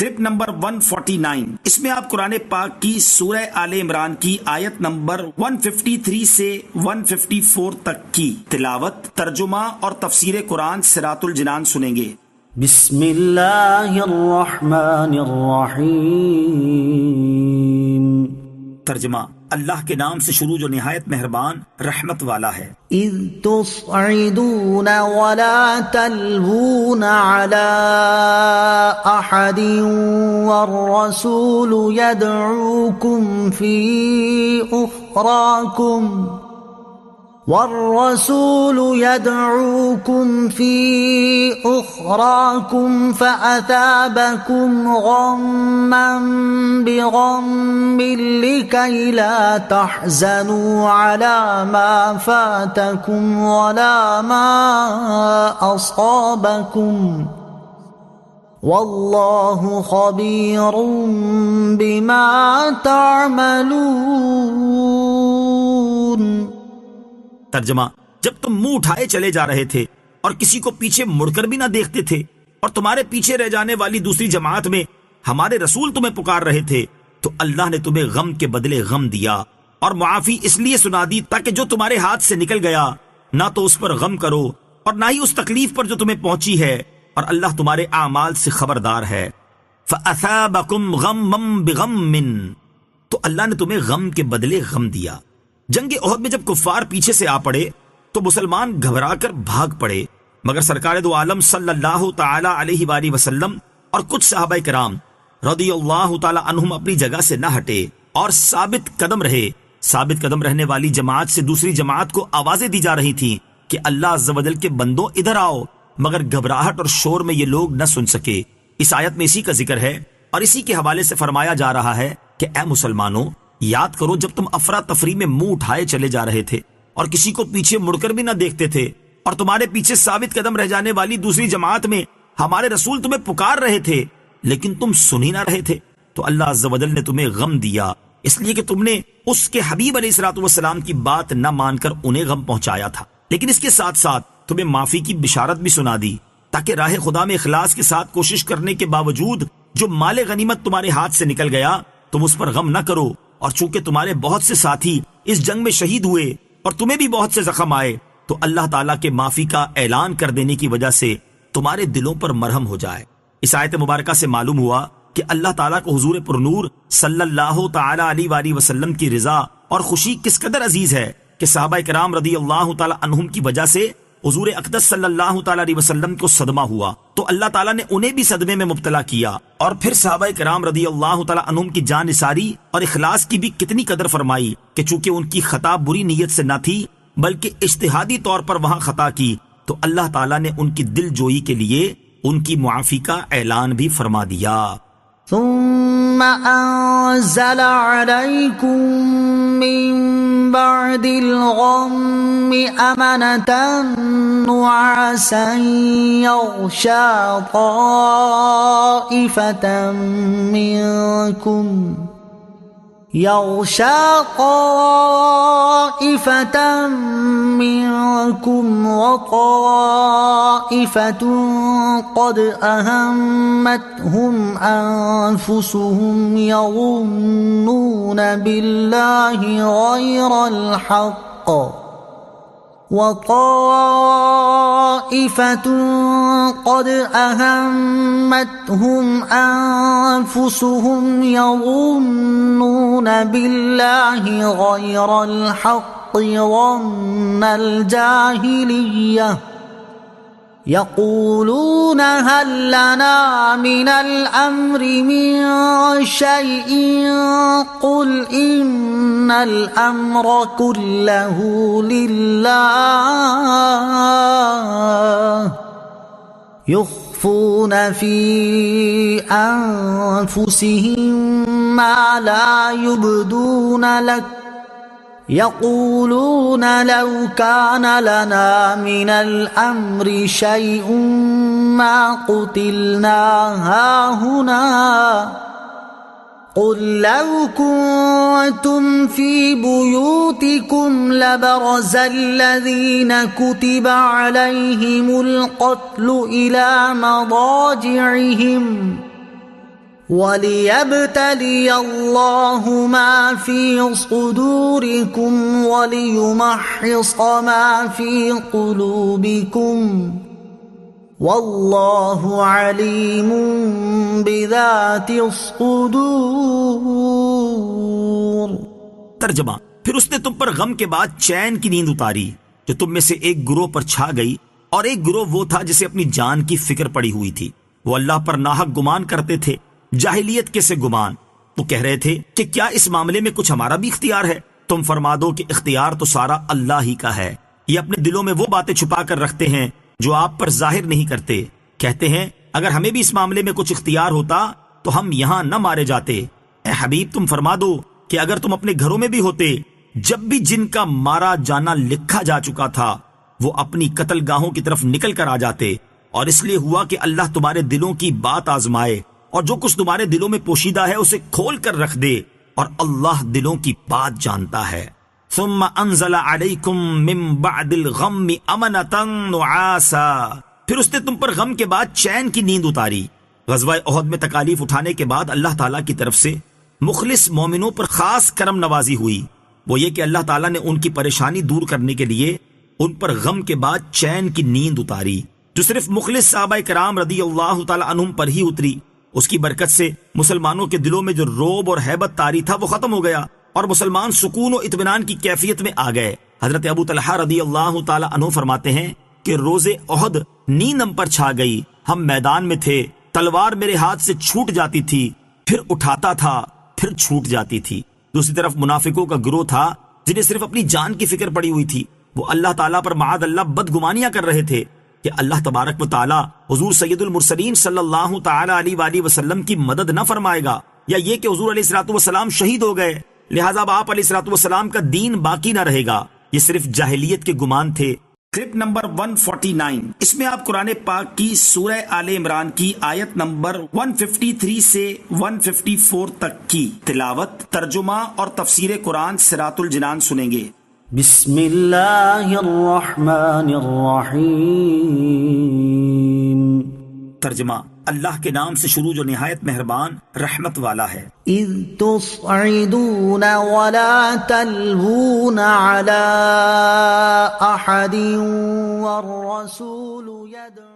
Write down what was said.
Clip number 149، اس میں آپ قرآن پاک کی سورہ آل عمران کی آیت نمبر 153 سے 154 تک کی تلاوت، ترجمہ اور تفسیر قرآن صراط الجنان سنیں گے۔ بسم اللہ الرحمن الرحیم۔ ترجمہ، اللہ کے نام سے شروع جو نہایت مہربان رحمت والا ہے۔ اذ تصعدون ولا تلوون على احد والرسول يدعوكم في أخراكم فأثابكم غما بغم لكي لا تحزنوا على ما فاتكم ولا ما أصابكم والله خبير بما تعملون۔ ترجمہ، جب تم منہ اٹھائے چلے جا رہے تھے اور کسی کو پیچھے مڑ کر بھی نہ دیکھتے تھے اور تمہارے پیچھے رہ جانے والی دوسری جماعت میں ہمارے رسول تمہیں پکار رہے تھے، تو اللہ نے تمہیں غم کے بدلے غم دیا اور معافی اس لیے سنا دی تاکہ جو تمہارے ہاتھ سے نکل گیا نہ تو اس پر غم کرو اور نہ ہی اس تکلیف پر جو تمہیں پہنچی ہے، اور اللہ تمہارے اعمال سے خبردار ہے۔ فَأَثَابَكُمْ غَمًّا بِغَمٍّ، تو اللہ نے تمہیں غم کے بدلے غم دیا۔ جنگ احد میں جب کفار پیچھے سے آ پڑے تو مسلمان گھبرا کر بھاگ پڑے، مگر سرکار دو عالم صلی اللہ تعالی علیہ وآلہ وسلم اور کچھ صحابہ کرام رضی اللہ تعالی عنہم اپنی جگہ سے نہ ہٹے اور ثابت قدم رہے۔ ثابت قدم رہنے والی جماعت سے دوسری جماعت کو آوازیں دی جا رہی تھیں کہ اللہ عز و جل کے بندوں ادھر آؤ، مگر گھبراہٹ اور شور میں یہ لوگ نہ سن سکے۔ اس آیت میں اسی کا ذکر ہے اور اسی کے حوالے سے فرمایا جا رہا ہے کہ اے مسلمانوں، یاد کرو جب تم افراتفری میں منہ اٹھائے چلے جا رہے تھے اور کسی کو پیچھے مڑ کر بھی نہ دیکھتے تھے، اور تمہارے پیچھے ثابت قدم رہ جانے والی دوسری جماعت میں ہمارے رسول تمہیں پکار رہے تھے لیکن تم سن ہی نہ رہے تھے، تو اللہ عز و جل نے تمہیں غم دیا اس لیے کہ تم نے اس کے حبیب علیہ الصلوۃ والسلام کی بات نہ مان کر انہیں غم پہنچایا تھا، لیکن اس کے ساتھ ساتھ تمہیں معافی کی بشارت بھی سنا دی تاکہ راہ خدا میں اخلاص کے ساتھ کوشش کرنے کے باوجود جو مال غنیمت تمہارے ہاتھ سے نکل گیا تم اس پر غم نہ کرو، اور چونکہ تمہارے بہت سے ساتھی اس جنگ میں شہید ہوئے اور تمہیں بھی بہت سے زخم آئے، تو اللہ تعالیٰ کے معافی کا اعلان کر دینے کی وجہ سے تمہارے دلوں پر مرہم ہو جائے۔ اس آیت مبارکہ سے معلوم ہوا کہ اللہ تعالیٰ کو حضور پرنور صلی اللہ تعالی علیہ وآلہ وسلم کی رضا اور خوشی کس قدر عزیز ہے کہ صحابہ کرام رضی اللہ تعالی عنہم کی وجہ سے حضور اقدس صلی اللہ تعالی علیہ وسلم کو صدمہ ہوا تو اللہ تعالیٰ نے انہیں بھی صدمے میں مبتلا کیا، اور پھر صحابہ کرام رضی اللہ تعالی عنہم کی جان نثاری اور اخلاص کی بھی کتنی قدر فرمائی کہ چونکہ ان کی خطا بری نیت سے نہ تھی بلکہ اجتہادی طور پر وہاں خطا کی، تو اللہ تعالیٰ نے ان کی دل جوئی کے لیے ان کی معافی کا اعلان بھی فرما دیا۔ ثم انزل عليكم من بعد الغم امنة نعاسا يغشى طائفة منكم وطائفة قد أهمتهم أنفسهم يظنون بالله غير الحق وطائفة قد أهمتهم أنفسهم يظنون بالله غير الحق ظن الجاهلية يقولون هل لنا من الأمر من شيء قل إن الأمر كله لله يخفون في أنفسهم ما لا يبدون لك يقولون لو كان لنا من الأمر شيء ما قتلنا هاهنا قل لو كنتم في بيوتكم لبرز الذين كتب عليهم القتل إلى مضاجعهم وَلِيَبْتَلِيَ اللَّهُ مَا فِي صُدُورِكُمْ وَلِيُمَحِّصَ مَا فِي قُلُوبِكُمْ وَاللَّهُ عَلِيمٌ بِذَاتِ الصُّدُورِ۔ ترجمہ: پھر اس نے تم پر غم کے بعد چین کی نیند اتاری جو تم میں سے ایک گروہ پر چھا گئی، اور ایک گروہ وہ تھا جسے اپنی جان کی فکر پڑی ہوئی تھی۔ وہ اللہ پر ناحق گمان کرتے تھے، جاہلیت کے سے گمان۔ وہ کہہ رہے تھے کہ کیا اس معاملے میں کچھ ہمارا بھی اختیار ہے؟ تم فرما دو کہ اختیار تو سارا اللہ ہی کا ہے۔ یہ اپنے دلوں میں وہ باتیں چھپا کر رکھتے ہیں جو آپ پر ظاہر نہیں کرتے۔ کہتے ہیں اگر ہمیں بھی اس معاملے میں کچھ اختیار ہوتا تو ہم یہاں نہ مارے جاتے۔ اے حبیب تم فرما دو کہ اگر تم اپنے گھروں میں بھی ہوتے، جب بھی جن کا مارا جانا لکھا جا چکا تھا وہ اپنی قتل گاہوں کی طرف نکل کر آ جاتے، اور اس لیے ہوا کہ اللہ تمہارے دلوں کی بات آزمائے، اور جو کچھ تمہارے دلوں میں پوشیدہ ہے اسے کھول کر رکھ دے، اور اللہ دلوں کی بات جانتا ہے۔ ثم انزل علیکم من بعد الغم امنۃ نعاسا، پھر اس نے تم پر غم کے بعد چین کی نیند اتاری۔ غزوہ احد میں تکالیف اٹھانے کے بعد اللہ تعالیٰ کی طرف سے مخلص مومنوں پر خاص کرم نوازی ہوئی، وہ یہ کہ اللہ تعالیٰ نے ان کی پریشانی دور کرنے کے لیے ان پر غم کے بعد چین کی نیند اتاری، جو صرف مخلص صحابہ کرام رضی اللہ تعالیٰ عنہم پر ہی اتری۔ اس کی برکت سے مسلمانوں کے دلوں میں جو روب اور ہیبت طاری تھا وہ ختم ہو گیا، اور مسلمان سکون و اطمینان کی کیفیت میں آ گئے۔ حضرت ابو طلحہ رضی اللہ تعالیٰ عنہ فرماتے ہیں کہ روز احد نیند ہم پر چھا گئی، ہم میدان میں تھے، تلوار میرے ہاتھ سے چھوٹ جاتی تھی، پھر اٹھاتا تھا، پھر چھوٹ جاتی تھی۔ دوسری طرف منافقوں کا گروہ تھا جنہیں صرف اپنی جان کی فکر پڑی ہوئی تھی، وہ اللہ تعالیٰ پر معاذ اللہ بدگمانیاں کر رہے تھے کہ اللہ تبارک و تعالیٰ حضور سید المرسلین صلی اللہ تعالیٰ علیہ وآلہ وسلم کی مدد نہ فرمائے گا، یا یہ کہ حضور علیہ الصلوۃ والسلام شہید ہو گئے لہٰذا اب آپ علیہ الصلوۃ والسلام کا دین باقی نہ رہے گا۔ یہ صرف جاہلیت کے گمان تھے۔ کلپ نمبر 149، اس میں آپ قرآن پاک کی سورہ آل عمران کی آیت نمبر 153 سے 154 تک کی تلاوت، ترجمہ اور تفسیر قرآن صراط الجنان سنیں گے۔ بسم اللہ الرحمن الرحیم۔ ترجمہ: اللہ کے نام سے شروع جو نہایت مہربان رحمت والا ہے۔ اذ تصعدون ولا تلوون على احد والرسول يدعو